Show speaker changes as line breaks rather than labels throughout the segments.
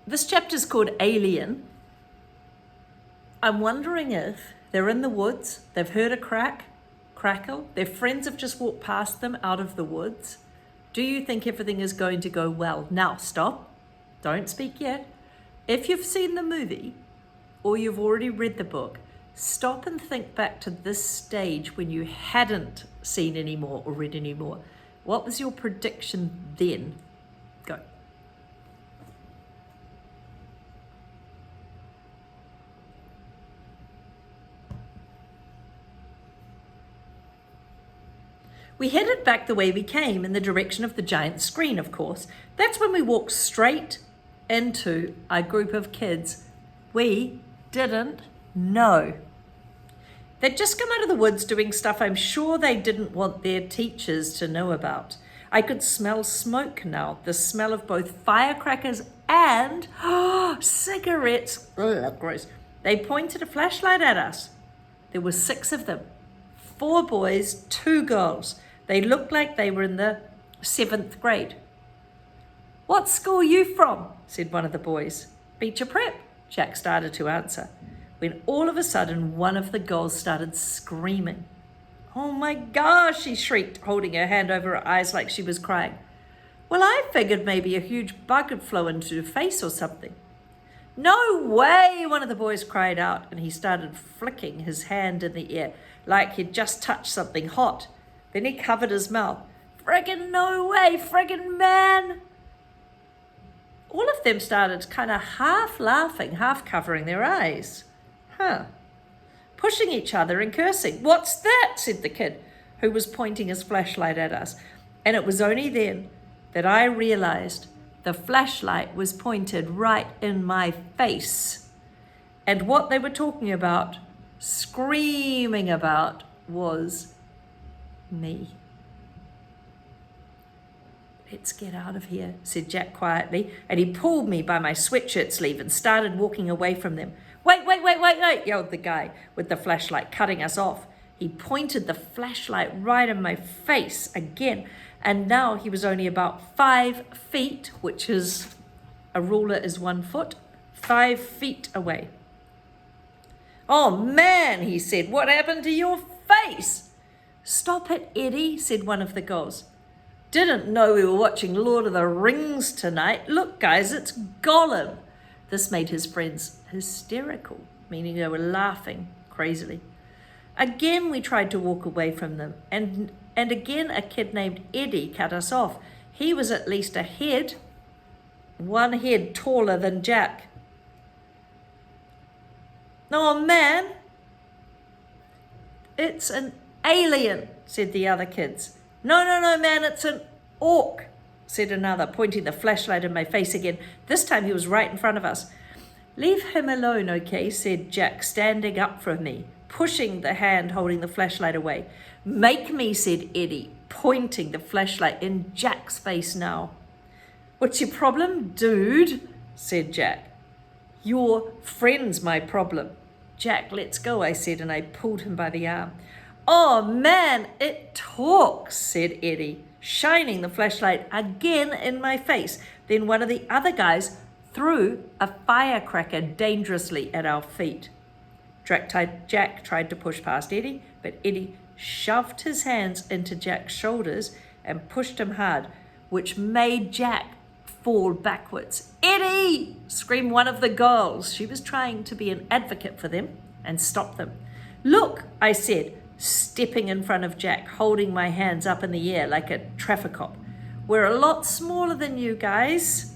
This chapter's called Alien. I'm wondering if they're in the woods, they've heard a crackle, their friends have just walked past them out of the woods. Do you think everything is going to go well? Now, stop. Don't speak yet. If you've seen the movie or you've already read the book, stop and think back to this stage when you hadn't seen any more or read any more. What was your prediction then? Go. We headed back the way we came, in the direction of the giant screen, of course. That's when we walked straight into a group of kids we didn't know. They'd just come out of the woods doing stuff I'm sure they didn't want their teachers to know about. I could smell smoke now, the smell of both firecrackers and cigarettes. Ugh, gross. They pointed a flashlight at us. There were 6 of them, 4 boys, 2 girls. They looked like they were in the 7th grade. What school are you from? Said one of the boys. Beecher Prep, Jack started to answer, when all of a sudden one of the girls started screaming. Oh my gosh, she shrieked, holding her hand over her eyes like she was crying. Well, I figured maybe a huge bug had flown into her face or something. No way, one of the boys cried out, and he started flicking his hand in the air like he'd just touched something hot. Then he covered his mouth. Friggin' no way, friggin' man. All of them started kind of half laughing, half covering their eyes. Pushing each other and cursing. What's that? Said the kid, who was pointing his flashlight at us. And it was only then that I realized the flashlight was pointed right in my face. And what they were talking about, screaming about, was me. Let's get out of here, said Jack quietly, and he pulled me by my sweatshirt sleeve and started walking away from them. Wait, yelled the guy with the flashlight, cutting us off. He pointed the flashlight right in my face again, and now he was only about 5 feet, which is, a ruler is 1 foot, 5 feet away. Oh man, he said, what happened to your face? Stop it, Eddie, said one of the girls. Didn't know we were watching Lord of the Rings tonight. Look, guys, it's Gollum. This made his friends hysterical, meaning they were laughing crazily. Again, we tried to walk away from them, and again a kid named Eddie cut us off. He was at least a head, 1 head taller than Jack. Oh, man, it's an alien, said the other kids. No, man, it's an orc, said another, pointing the flashlight in my face again. This time he was right in front of us. Leave him alone, okay, said Jack, standing up from me, pushing the hand holding the flashlight away. Make me, said Eddie, pointing the flashlight in Jack's face now. What's your problem, dude? Said Jack. Your friend's my problem. Jack, let's go, I said, and I pulled him by the arm. Oh man, it talks, said Eddie, shining the flashlight again in my face. Then one of the other guys threw a firecracker dangerously at our feet. Jack tried to push past Eddie, but Eddie shoved his hands into Jack's shoulders and pushed him hard, which made Jack fall backwards. Eddie! Screamed one of the girls. She was trying to be an advocate for them and stop them. Look, I said, stepping in front of Jack, holding my hands up in the air like a traffic cop. We're a lot smaller than you guys.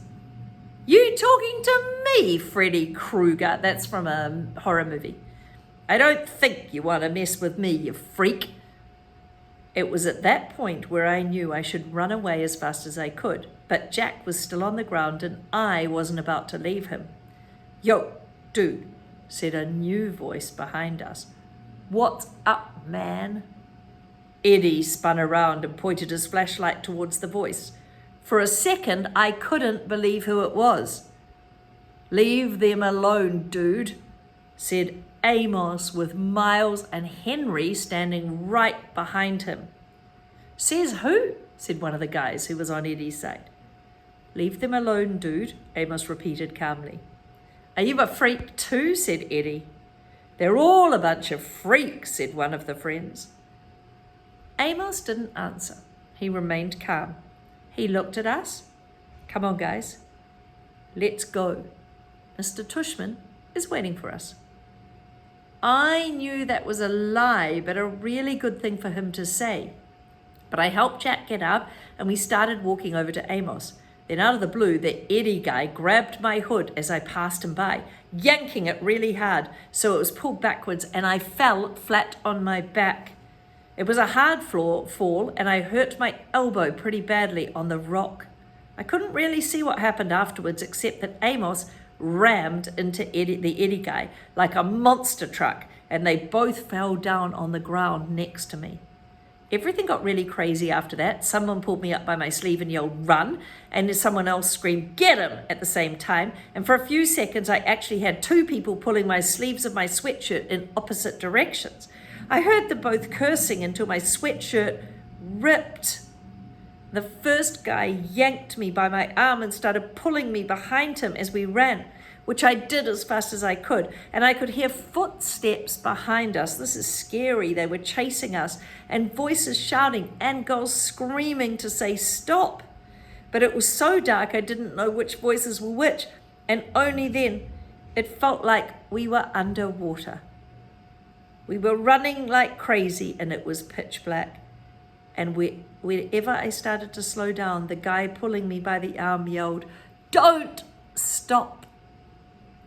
You talking to me, Freddy Krueger? That's from a horror movie. I don't think you want to mess with me, you freak. It was at that point where I knew I should run away as fast as I could, but Jack was still on the ground and I wasn't about to leave him. Yo, dude, said a new voice behind us. What's up, man? Eddie spun around and pointed his flashlight towards the voice. For a second, I couldn't believe who it was. Leave them alone, dude, said Amos, with Miles and Henry standing right behind him. Says who? Said one of the guys who was on Eddie's side. Leave them alone, dude, Amos repeated calmly. Are you a freak too? Said Eddie. They're all a bunch of freaks, said one of the friends. Amos didn't answer. He remained calm. He looked at us. Come on, guys. Let's go. Mr. Tushman is waiting for us. I knew that was a lie, but a really good thing for him to say. But I helped Jack get up and we started walking over to Amos. Then out of the blue, the Eddie guy grabbed my hood as I passed him by, yanking it really hard so it was pulled backwards and I fell flat on my back. It was a hard fall and I hurt my elbow pretty badly on the rock. I couldn't really see what happened afterwards except that Amos rammed into the Eddie guy like a monster truck and they both fell down on the ground next to me. Everything got really crazy after that. Someone pulled me up by my sleeve and yelled, "Run!" And someone else screamed, "Get him!" at the same time. And for a few seconds, I actually had two people pulling my sleeves of my sweatshirt in opposite directions. I heard them both cursing until my sweatshirt ripped. The first guy yanked me by my arm and started pulling me behind him as we ran, which I did as fast as I could, and I could hear footsteps behind us. This is scary. They were chasing us, and voices shouting and girls screaming to say stop. But it was so dark I didn't know which voices were which, and only then it felt like we were underwater. We were running like crazy, and it was pitch black. And wherever I started to slow down, the guy pulling me by the arm yelled, "Don't stop."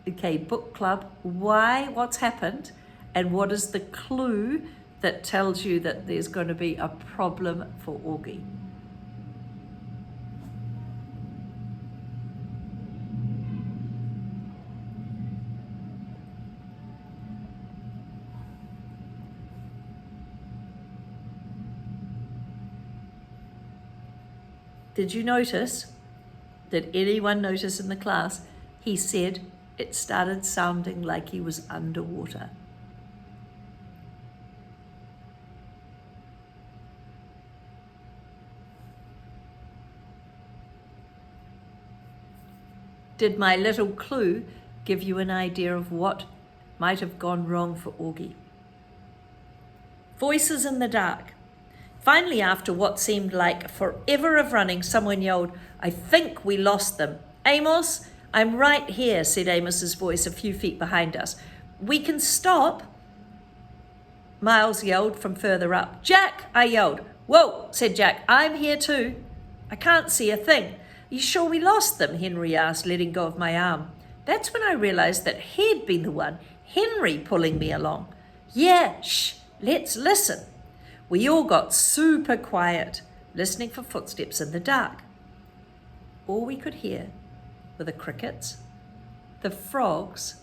Okay, book club, why, what's happened, and what is the clue that tells you that there's going to be a problem for Augie? Did you notice? Did anyone notice in the class? He said it started sounding like he was underwater. Did my little clue give you an idea of what might have gone wrong for Augie? Voices in the dark. Finally, after what seemed like forever of running, someone yelled, "I think we lost them." "Amos, I'm right here," said Amos's voice a few feet behind us. "We can stop." Miles yelled from further up. "Jack," I yelled. "Whoa," said Jack. "I'm here too." "I can't see a thing." "Are you sure we lost them?" Henry asked, letting go of my arm. That's when I realized that he'd been the one, Henry, pulling me along. "Yeah, shh, let's listen." We all got super quiet, listening for footsteps in the dark. All we could hear were the crickets, the frogs,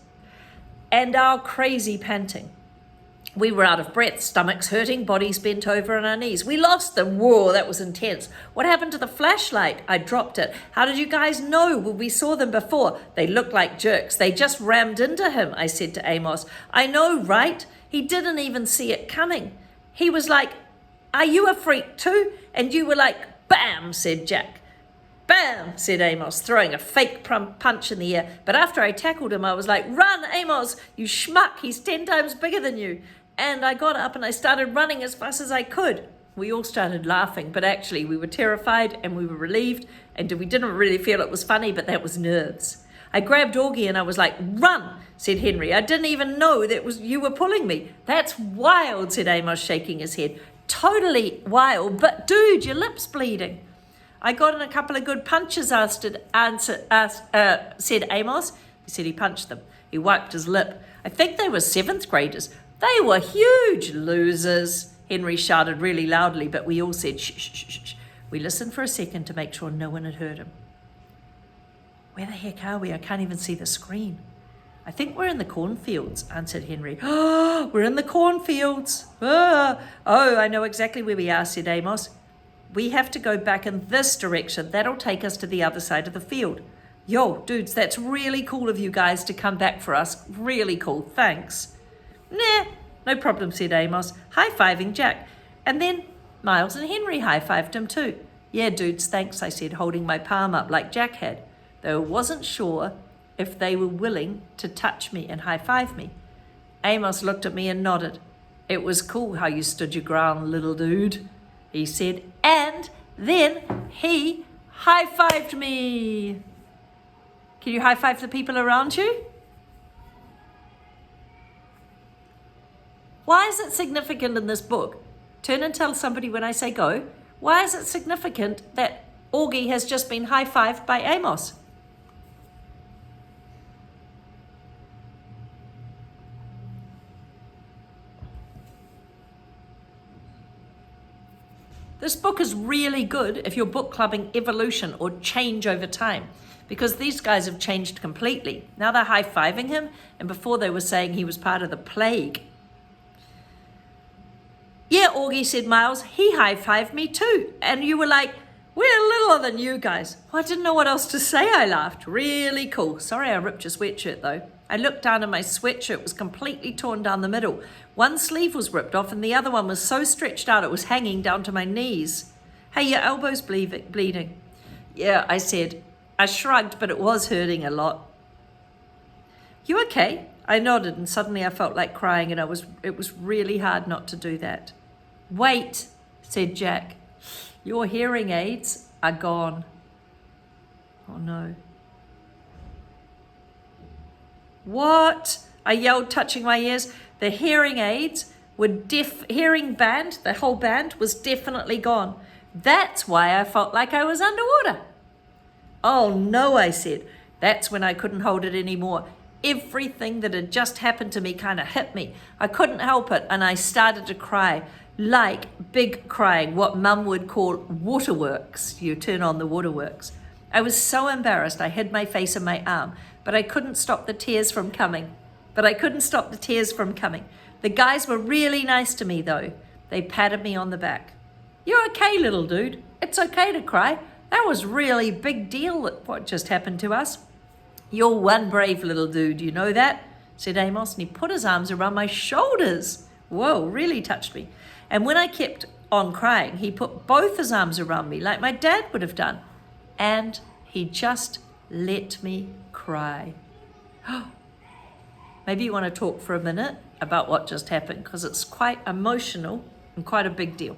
and our crazy panting. We were out of breath, stomachs hurting, bodies bent over on our knees. "We lost them." "Whoa, that was intense." "What happened to the flashlight?" "I dropped it." "How did you guys know? Well, we saw them before." "They looked like jerks. They just rammed into him," I said to Amos. "I know, right? He didn't even see it coming. He was like, 'Are you a freak too?' And you were like, 'Bam,'" said Jack. "Bam," said Amos, throwing a fake punch in the air. But after I tackled him, I was like, "Run, Amos, you schmuck. He's 10 times bigger than you." And I got up and I started running as fast as I could. We all started laughing, but actually we were terrified and we were relieved, and we didn't really feel it was funny, but that was nerves. I grabbed Augie and I was like, "Run," said Henry. "I didn't even know that you were pulling me." "That's wild," said Amos, shaking his head. "Totally wild, but dude, your lip's bleeding." "I got in a couple of good punches," said Amos. He said he punched them. He wiped his lip. "I think they were 7th graders. They were huge losers," Henry shouted really loudly, but we all said shh, shh, shh, shh. We listened for a second to make sure no one had heard him. "Where the heck are we? I can't even see the screen." "I think we're in the cornfields," answered Henry. "Oh, we're in the cornfields." "Oh, I know exactly where we are," said Amos. "We have to go back in this direction. That'll take us to the other side of the field." "Yo, dudes, that's really cool of you guys to come back for us. Really cool, thanks." "Nah, no problem," said Amos, high-fiving Jack. And then Miles and Henry high-fived him too. Yeah, dudes, thanks, I said, holding my palm up like Jack had, though I wasn't sure if they were willing to touch me and high-five me. Amos looked at me and nodded. It was cool how you stood your ground, little dude, he said, and then he high-fived me. Can you high-five the people around you? Why is it significant in this book? Turn and tell somebody when I say go. Why is it significant that Augie has just been high-fived by Amos? This book is really good if you're book clubbing evolution or change over time, because these guys have changed completely. Now they're high-fiving him, and before they were saying he was part of the plague. Yeah, Augie, said Miles, he high-fived me too. And you were like, we're littler than you guys. Well, I didn't know what else to say, I laughed. Really cool. Sorry I ripped your sweatshirt though. I looked down and my sweatshirt was completely torn down the middle. One sleeve was ripped off and the other one was so stretched out it was hanging down to my knees. Hey, your elbow's bleeding. Yeah, I said. I shrugged, but it was hurting a lot. You okay? I nodded and suddenly I felt like crying and it was really hard not to do that. Wait, said Jack. Your hearing aids are gone. Oh no. What? I yelled, touching my ears. The hearing aids were the whole band was definitely gone. That's why I felt like I was underwater. Oh no, I said. That's when I couldn't hold it anymore. Everything that had just happened to me kind of hit me. I couldn't help it and I started to cry. Like big crying, what Mum would call waterworks. You turn on the waterworks. I was so embarrassed I hid my face in my arm, but I couldn't stop the tears from coming. The guys were really nice to me though. They patted me on the back. You're okay, little dude. It's okay to cry. That was really big deal what just happened to us. You're one brave little dude, you know that? Said Amos, and he put his arms around my shoulders. Whoa, really touched me. And when I kept on crying, he put both his arms around me like my dad would have done. And he just let me cry. Maybe you want to talk for a minute about what just happened, because it's quite emotional and quite a big deal.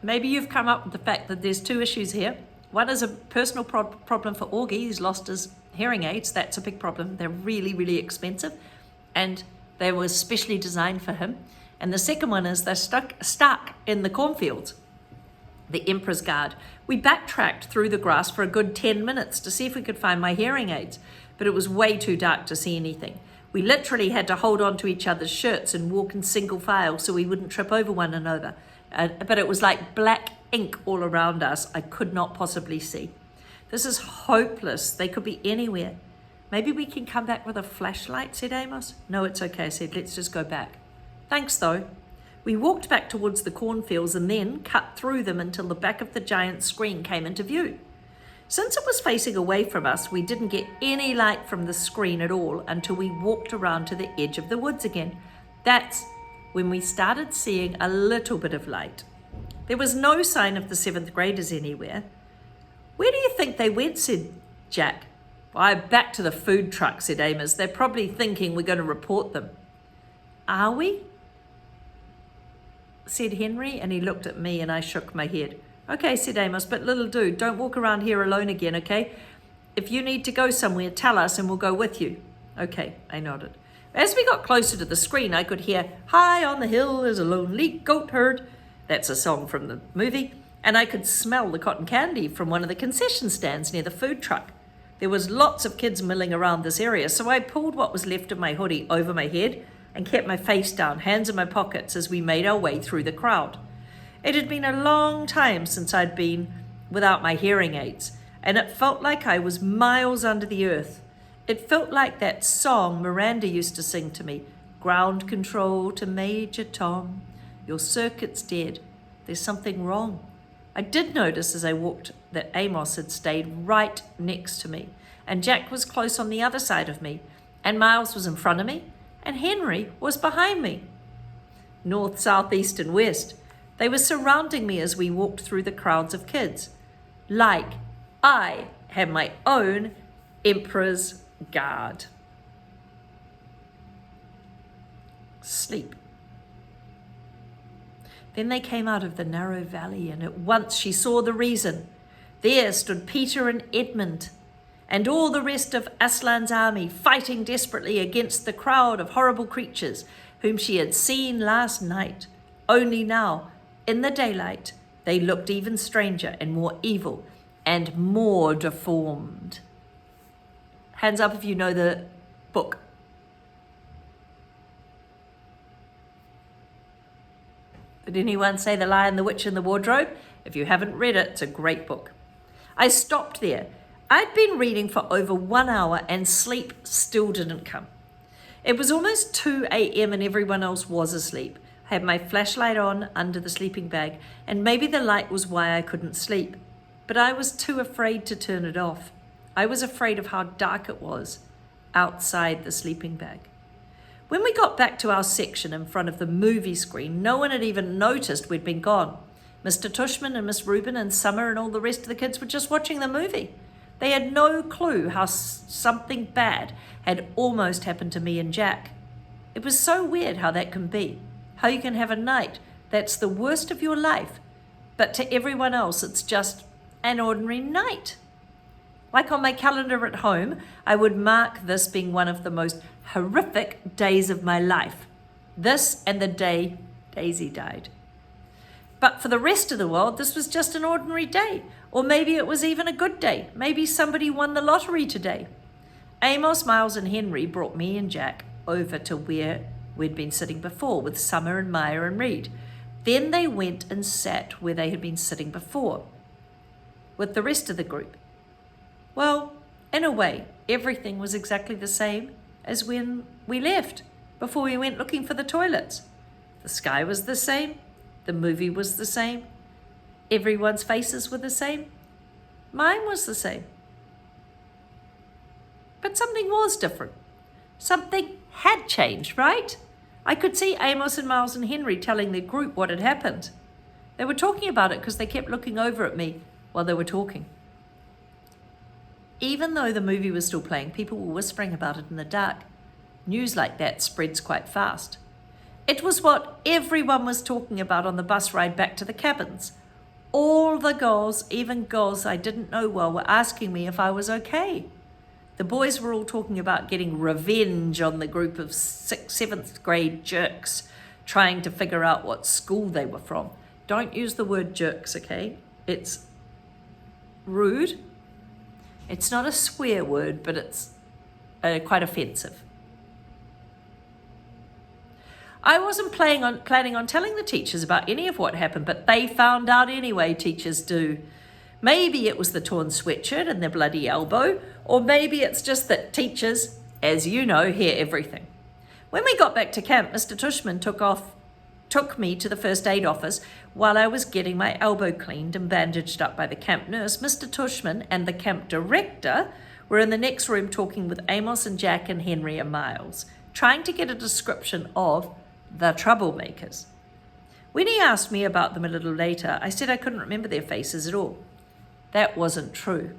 Maybe you've come up with the fact that there's two issues here. One is a personal problem for Augie. He's lost his hearing aids. That's a big problem. They're really, really expensive. And they were specially designed for him. And the second one is they're stuck in the cornfields, the Emperor's Guard. We backtracked through the grass for a good 10 minutes to see if we could find my hearing aids, but it was way too dark to see anything. We literally had to hold on to each other's shirts and walk in single file so we wouldn't trip over one another. But it was like black ink all around us. I could not possibly see. This is hopeless. They could be anywhere. Maybe we can come back with a flashlight, said Amos. No, it's okay, I said. Let's just go back. Thanks, though. We walked back towards the cornfields and then cut through them until the back of the giant screen came into view. Since it was facing away from us, we didn't get any light from the screen at all until we walked around to the edge of the woods again. That's when we started seeing a little bit of light. There was no sign of the 7th graders anywhere. Where do you think they went, said Jack. Why, back to the food truck, said Amos. They're probably thinking we're going to report them. Are we? Said Henry, and he looked at me and I shook my head. Okay, said Amos, but little dude, don't walk around here alone again, okay? If you need to go somewhere, tell us and we'll go with you. Okay, I nodded. As we got closer to the screen, I could hear, high on the hill is a lonely goat herd. That's a song from the movie. And I could smell the cotton candy from one of the concession stands near the food truck. There was lots of kids milling around this area, so I pulled what was left of my hoodie over my head and kept my face down, hands in my pockets, as we made our way through the crowd. It had been a long time since I'd been without my hearing aids, and it felt like I was miles under the earth. It felt like that song Miranda used to sing to me, ground control to Major Tom. Your circuit's dead. There's something wrong. I did notice as I walked that Amos had stayed right next to me, and Jack was close on the other side of me, and Miles was in front of me, and Henry was behind me. North, south, east, and west. They were surrounding me as we walked through the crowds of kids, like I had my own Emperor's Guard. Sleep. Then they came out of the narrow valley, and at once she saw the reason. There stood Peter and Edmund, and all the rest of Aslan's army, fighting desperately against the crowd of horrible creatures whom she had seen last night. Only now, in the daylight, they looked even stranger and more evil and more deformed. Hands up if you know the book. Did anyone say The Lion, the Witch, and the Wardrobe? If you haven't read it, it's a great book. I stopped there. I'd been reading for over 1 hour and sleep still didn't come. It was almost 2 a.m. and everyone else was asleep. I had my flashlight on under the sleeping bag, and maybe the light was why I couldn't sleep. But I was too afraid to turn it off. I was afraid of how dark it was outside the sleeping bag. When we got back to our section in front of the movie screen, no one had even noticed we'd been gone. Mr. Tushman and Miss Rubin and Summer and all the rest of the kids were just watching the movie. They had no clue how something bad had almost happened to me and Jack. It was so weird how that can be. How you can have a night that's the worst of your life, but to everyone else it's just an ordinary night. Like on my calendar at home, I would mark this being one of the most horrific days of my life. This and the day Daisy died. But for the rest of the world, this was just an ordinary day. Or maybe it was even a good day. Maybe somebody won the lottery today. Amos, Miles, and Henry brought me and Jack over to where we'd been sitting before with Summer and Maya and Reed. Then they went and sat where they had been sitting before with the rest of the group. Well, in a way, everything was exactly the same as when we left, before we went looking for the toilets. The sky was the same. The movie was the same. Everyone's faces were the same. Mine was the same. But something was different. Something had changed, right? I could see Amos and Miles and Henry telling their group what had happened. They were talking about it because they kept looking over at me while they were talking. Even though the movie was still playing, people were whispering about it in the dark. News like that spreads quite fast. It was what everyone was talking about on the bus ride back to the cabins. All the girls, even girls I didn't know well, were asking me if I was okay. The boys were all talking about getting revenge on the group of 6th, 7th grade jerks trying to figure out what school they were from. Don't use the word jerks, okay? It's rude. It's not a swear word, but it's quite offensive. I wasn't planning on telling the teachers about any of what happened, but they found out anyway, teachers do. Maybe it was the torn sweatshirt and the bloody elbow, or maybe it's just that teachers, as you know, hear everything. When we got back to camp, Mr. Tushman took me to the first aid office while I was getting my elbow cleaned and bandaged up by the camp nurse. Mr. Tushman and the camp director were in the next room talking with Amos and Jack and Henry and Miles, trying to get a description of the troublemakers. When he asked me about them a little later, I said I couldn't remember their faces at all. That wasn't true.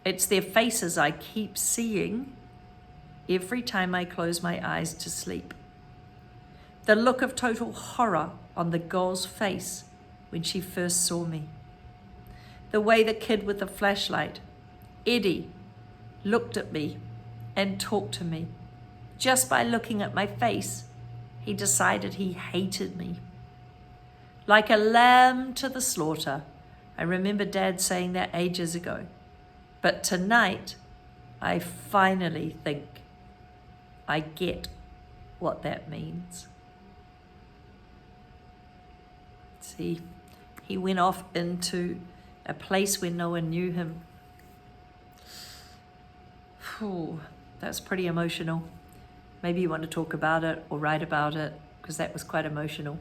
It's their faces I keep seeing every time I close my eyes to sleep. The look of total horror on the girl's face when she first saw me. The way the kid with the flashlight, Eddie, looked at me and talked to me. Just by looking at my face, he decided he hated me. Like a lamb to the slaughter. I remember Dad saying that ages ago. But tonight, I finally think I get what that means. See, he went off into a place where no one knew him. Whew, that's pretty emotional. Maybe you want to talk about it or write about it, because that was quite emotional.